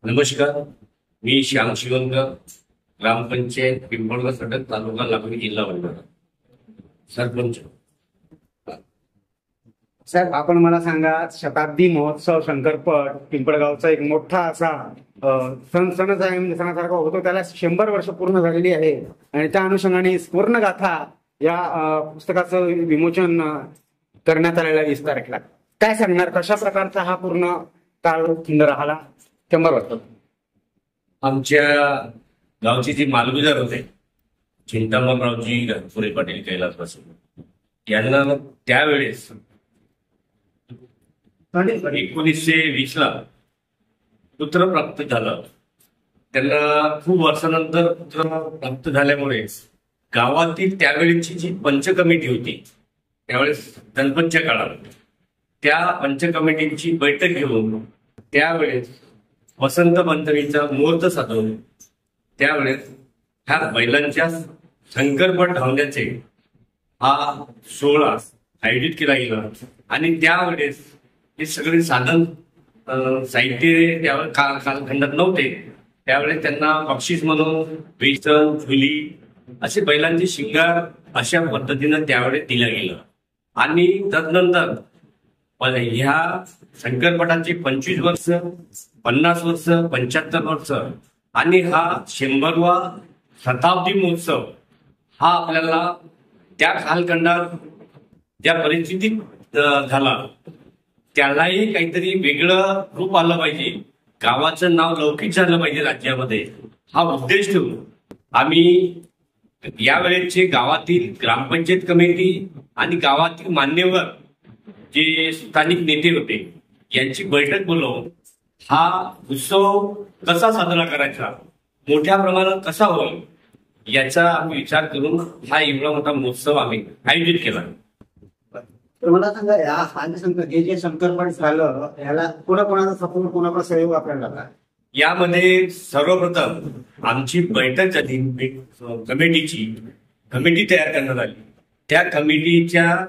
नमस्कार, मी श्याम शिवंकर, ग्रामपंचायत पिंपळगाव सटक, तालुका लाखनी, जिल्हा भंडारा, सरपंच. साहेब, आपण मला सांगा, शताब्दी महोत्सव शंकरपट पिंपळगावचा एक मोठा असा सणच आहे, म्हणजे सणासारखा होतो. त्याला 100 वर्ष पूर्ण झालेली आहे आणि त्या अनुषंगाने स्वर्णगाथा या पुस्तकाचं विमोचन करण्यात आलेलं आहे 20 तारखेला. काय सांगणार, कशा प्रकारचा हा पूर्ण कालखंड राहिला 100 वर्ष? आमच्या गावचे जे मालगुजार होते, चिंतामणरावजी घनपुरे पाटील कैलासवासी, यांना त्यावेळेस 1920 ला पुत्र प्राप्त झालं. त्यांना खूप वर्षानंतर पुत्र प्राप्त झाल्यामुळे गावातील त्यावेळेची जी पंच कमिटी होती, त्यावेळेस गणपतच्या काळात त्या पंच कमिटीची बैठक घेऊन त्यावेळेस वसंत पंचमीचा मुहूर्त साधून त्यावेळेस ह्या बैलांच्या शंकरपट धावण्याचे हा सोहळा आयोजित केला गेला. आणि त्यावेळेस हे सगळे साधन साहित्य त्यावेळेस कालखंडात नव्हते. त्यावेळेस त्यांना बक्षीस म्हणून वेचण, झुली असे बैलांचे शिंगार अशा पद्धतीनं त्यावेळेस दिलं गेलं. आणि तदनंतर ह्या शंकरपटाचे 25 वर्ष, 50 वर्ष, 75 वर्ष आणि हा 100वा शताब्दी महोत्सव हा आपल्याला त्या कालखंडात ज्या परिस्थितीत झाला त्यालाही काहीतरी वेगळं रूप आलं पाहिजे, गावाचं नाव लौकिक झालं पाहिजे राज्यामध्ये, हा उद्देश ठेवून आम्ही यावेळेचे गावातील ग्रामपंचायत कमिटी आणि गावातील मान्यवर जे स्थानिक नेते होते यांची बैठक बोलवून हा उत्सव कसा साजरा करायचा, मोठ्या प्रमाणात कसा होईल याचा आम्ही विचार करून हा एवढा मोठा महोत्सव आम्ही आयोजित केला. तर मला सांगा, हे जे शंकरपट झालं याला कोणाकोणाचा सपोर्ट, कोणाचा सहयोग आपल्याला लागला? यामध्ये सर्वप्रथम आमची बैठक झाली, कमिटी तयार करण्यात आली. त्या कमिटीच्या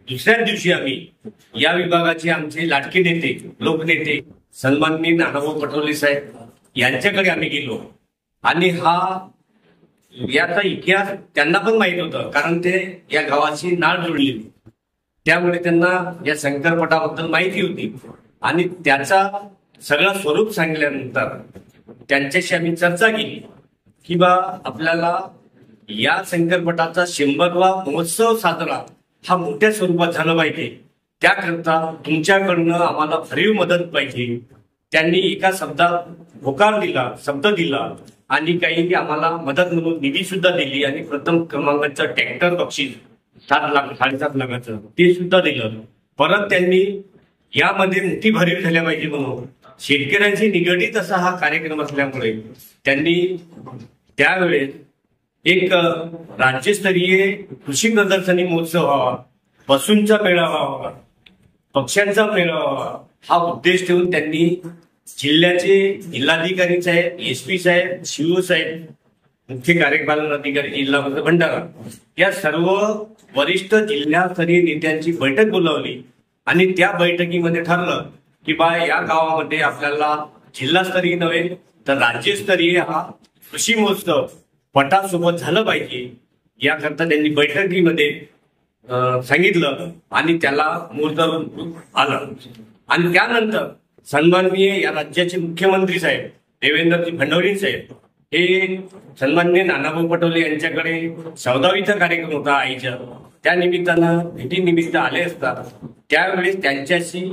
दुसऱ्याच दिवशी आम्ही या विभागाचे आमचे लाडके नेते, लोकनेते सन्माननीय नानाभाऊ पटोले साहेब यांच्याकडे आम्ही गेलो. आणि याचा इतिहास त्यांना पण माहित होतं, कारण ते या गावाची नाळ जोडली, त्यामुळे त्यांना या शंकरपटाबद्दल माहिती होती. आणि त्याचा सगळं स्वरूप सांगितल्यानंतर त्यांच्याशी आम्ही चर्चा केली की बा आपल्याला या शंकरपटाचा 100वा महोत्सव साजरा हा मोठ्या स्वरूपात झाला पाहिजे, त्याकरता तुमच्याकडनं आम्हाला भरीव मदत पाहिजे. त्यांनी एका शब्दात होकार दिला, शब्द दिला आणि काही आम्हाला मदत म्हणून निधी सुद्धा दिली. आणि प्रथम क्रमांकाचं ट्रॅक्टर बक्षीस 7 लाख 7.5 लाखाचं ते सुद्धा दिलं. परत त्यांनी यामध्ये मोठी भरीव झाल्या पाहिजे म्हणून शेतकऱ्यांशी निगडीत असा हा कार्यक्रम असल्यामुळे त्यांनी त्यावेळेस एक राज्यस्तरीय कृषी प्रदर्शनी महोत्सव व्हावा, पशूंचा मेळा व्हावा, पक्ष्यांचा मेळा व्हावा, हा उद्देश ठेवून त्यांनी जिल्ह्याचे जिल्हाधिकारी साहेब, SP साहेब, CO साहेब, मुख्य कार्यपालन अधिकारी जिल्हा भंडारा या सर्व वरिष्ठ जिल्हास्तरीय नेत्यांची बैठक बोलावली. आणि त्या बैठकीमध्ये ठरलं की बा या गावामध्ये आपल्याला जिल्हास्तरीय नव्हे तर राज्यस्तरीय हा कृषी महोत्सव पटासोबत झालं पाहिजे, याकरता त्यांनी बैठकीमध्ये सांगितलं आणि त्याला मुहूर्त आलं. आणि त्यानंतर सन्माननीय या राज्याचे मुख्यमंत्री साहेब देवेंद्रजी फडणवीस साहेब हे सन्माननीय नानाभाऊ पटोले यांच्याकडे 14वीचा कार्यक्रम होता आईच्या, त्या निमित्तानं भेटीनिमित्त आले असतात. त्यावेळेस त्यांच्याशी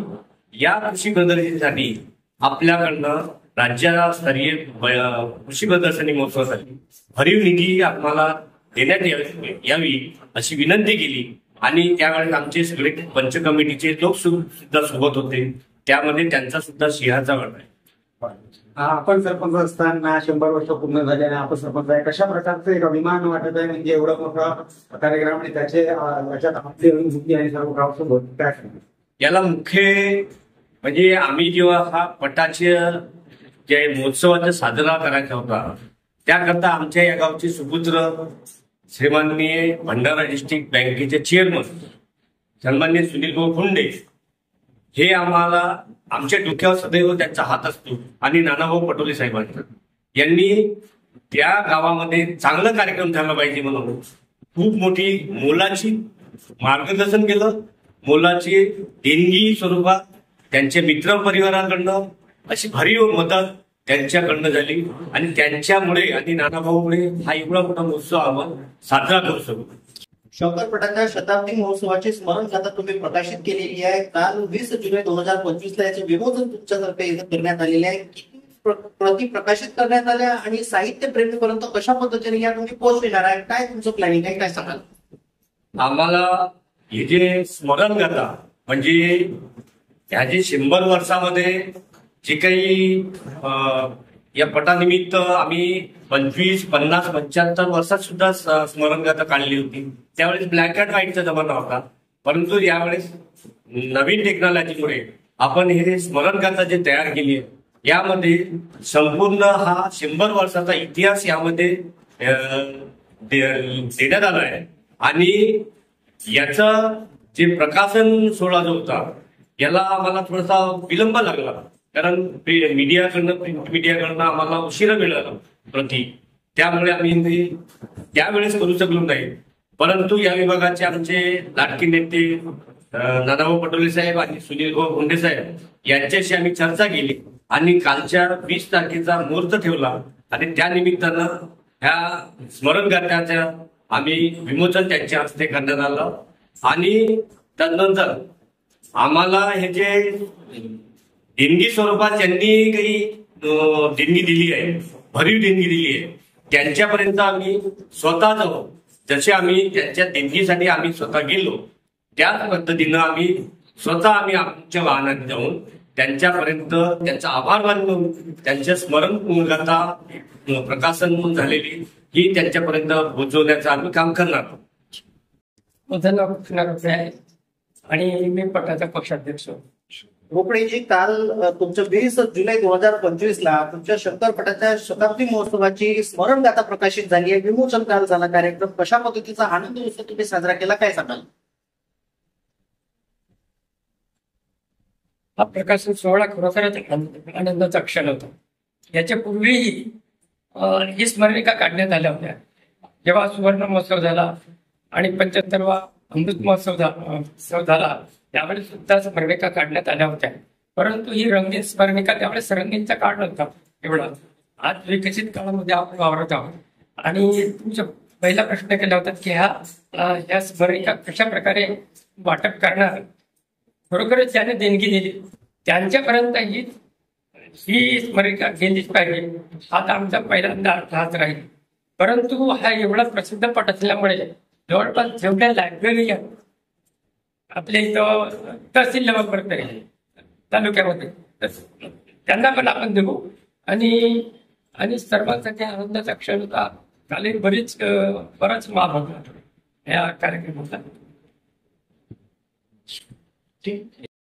या कृषी प्रदर्शनीसाठी आपल्याकडनं राज्यस्तरीय कृषी प्रदर्शनी महोत्सवासाठी भरीव निधी आम्हाला देण्यात यावी अशी विनंती केली. आणि त्यावेळेस आमचे सगळे पंच कमिटीचे लोक सुद्धा सोबत होते, त्यामध्ये त्यांचा सुद्धा सिंहाचा वाटा आहे. आपण सरपंच असताना 100 वर्ष पूर्ण झाले आणि आपण सरपंच आहे, कशा प्रकारचं एक अभिमान वाटत आहे, म्हणजे एवढा मोठा कार्यक्रम आणि त्याच्यात आपली अनुभूती आणि सर्व गावसोबत काय सांगणार? याला मुख्य म्हणजे आम्ही जेव्हा हा पटाचे जे महोत्सवाचा साजरा करायचा होता त्याकरता आमच्या या गावचे सुपुत्र श्रीमाननीय भंडारा डिस्ट्रिक्ट बँकेचे चेअरमन सन्माननीय सुनील भाऊ फुंडे हे आम्हाला आमच्या डोक्यावर सदैव त्यांचा हात असतो आणि नानाभाऊ पटोले साहेबांचा यांनी त्या गावामध्ये चांगलं कार्यक्रम झाला पाहिजे म्हणून खूप मोठी मोलाची मार्गदर्शन केलं. मोलाची देणगी स्वरूपात त्यांच्या मित्र परिवाराकडनं अशी भरीव मदत त्यांच्याकडनं झाली आणि त्यांच्यामुळे आणि नानाभाऊमुळे हा एवढा मोठा महोत्सव आपण साजरा करू शकतो. शंकरपटाच्या शताब्दी महोत्सवाची स्मरणगाथा तुम्ही प्रकाशित केलेली आहे. काल 20 जुलै 2025 ला याचे विमोचन तुमच्यातर्फे इथं करण्यात आलेले आहे. किती प्रती प्रकाशित करण्यात आल्या आणि साहित्य प्रेमीपर्यंत कशा पद्धतीने या तुम्ही पोहोचणार आहे, काय तुमचं प्लॅनिंग आहे, काय सांगाल? आम्हाला हे जे स्मरणगाथा म्हणजे ह्या जे 100 वर्षामध्ये जे काही या पटानिमित्त आम्ही 25, 50, 75 वर्षात सुद्धा स्मरणगाथा काढली होती. त्यावेळेस ब्लॅक अँड व्हाईटचा जमाना होता, परंतु यावेळेस नवीन टेक्नॉलॉजीमुळे आपण हे स्मरणगाथा जे तयार केली आहे यामध्ये संपूर्ण हा 100 वर्षाचा इतिहास यामध्ये देण्यात आला आहे. आणि याचं जे प्रकाशन सोहळा जो होता याला आम्हाला थोडासा विलंब लागला, कारण मीडियाकडनं आम्हाला उशिरा मिळाला प्रति, त्यामुळे आम्ही त्यावेळेस करू शकलो नाही. परंतु या विभागाचे आमचे लाडके नेते नानाभाऊ पटोले साहेब आणि सुनील भाऊ भोंडे साहेब यांच्याशी आम्ही चर्चा केली आणि कालच्या 20 तारखेचा मुहूर्त ठेवला आणि त्या निमित्तानं ह्या स्मरणगाथ्याचं आम्ही विमोचन त्यांच्या हस्ते करण्यात आलं. आणि त्यानंतर आम्हाला हे जे देणगी स्वरूपात ज्यांनी काही देणगी दिली आहे, भरीव देणगी दिली आहे, त्यांच्यापर्यंत आम्ही स्वतः जाऊ. जसे आम्ही त्यांच्या देणगीसाठी आम्ही स्वतः गेलो त्याच पद्धतीनं आम्ही स्वतः आमच्या वाहनात जाऊन त्यांच्यापर्यंत त्यांचा आभार मानून त्यांच्या स्मरणगाथा प्रकाशन झालेली ही त्यांच्यापर्यंत पोहोचवण्याचं आम्ही काम करणार. माझं नाव कृष्णा रोपडे आहे आणि मी पटाचा पक्षाध्यक्ष. रोपडेजी, काल तुमच्या 20 जुलै 2025 ला तुमच्या शंकरपटाच्या शताब्दी महोत्सवाची स्मरणगाथा प्रकाशित झाली आहे. विमोचन काल झाला कार्यक्रम. कशा पद्धतीचा आनंद उत्सव तुम्ही साजरा केला, काय सांगाल? हा प्रकाशन सोहळा खरोखरच आनंदाचा क्षण होता. याच्या पूर्वीही ही स्मरणिका काढण्यात आल्या होत्या. जेव्हा सुवर्ण महोत्सव झाला आणि 75वा अमृत महोत्सव झाला त्यावेळेस सुद्धा स्मरणिका काढण्यात आल्या होत्या. परंतु ही रंगीत स्मरणिका त्यावेळेस रंगीनचा काळ नव्हता एवढा. आज विकसित काळामध्ये आपण वावरत आहोत. आणि तुमचा पहिला प्रश्न केला होता की ह्या स्मरणिका कशा प्रकारे वाटप करणार. खरोखरच ज्याने देणगी दिली त्यांच्यापर्यंत ही स्मरणिका गेलीच पाहिजे हा आमचा पहिल्यांदा अर्थात राहील. परंतु हा एवढा प्रसिद्ध पट असल्यामुळे जवळपास जेवढ्या लायब्ररी आपल्या इथं तहसील लेवलपर्यंत आहे तालुक्यामध्ये त्यांना पण आपण देऊ. आणि सर्वांसाठी आनंदाचा क्षण होता. काल बराच माप होता या कार्यक्रमाचा.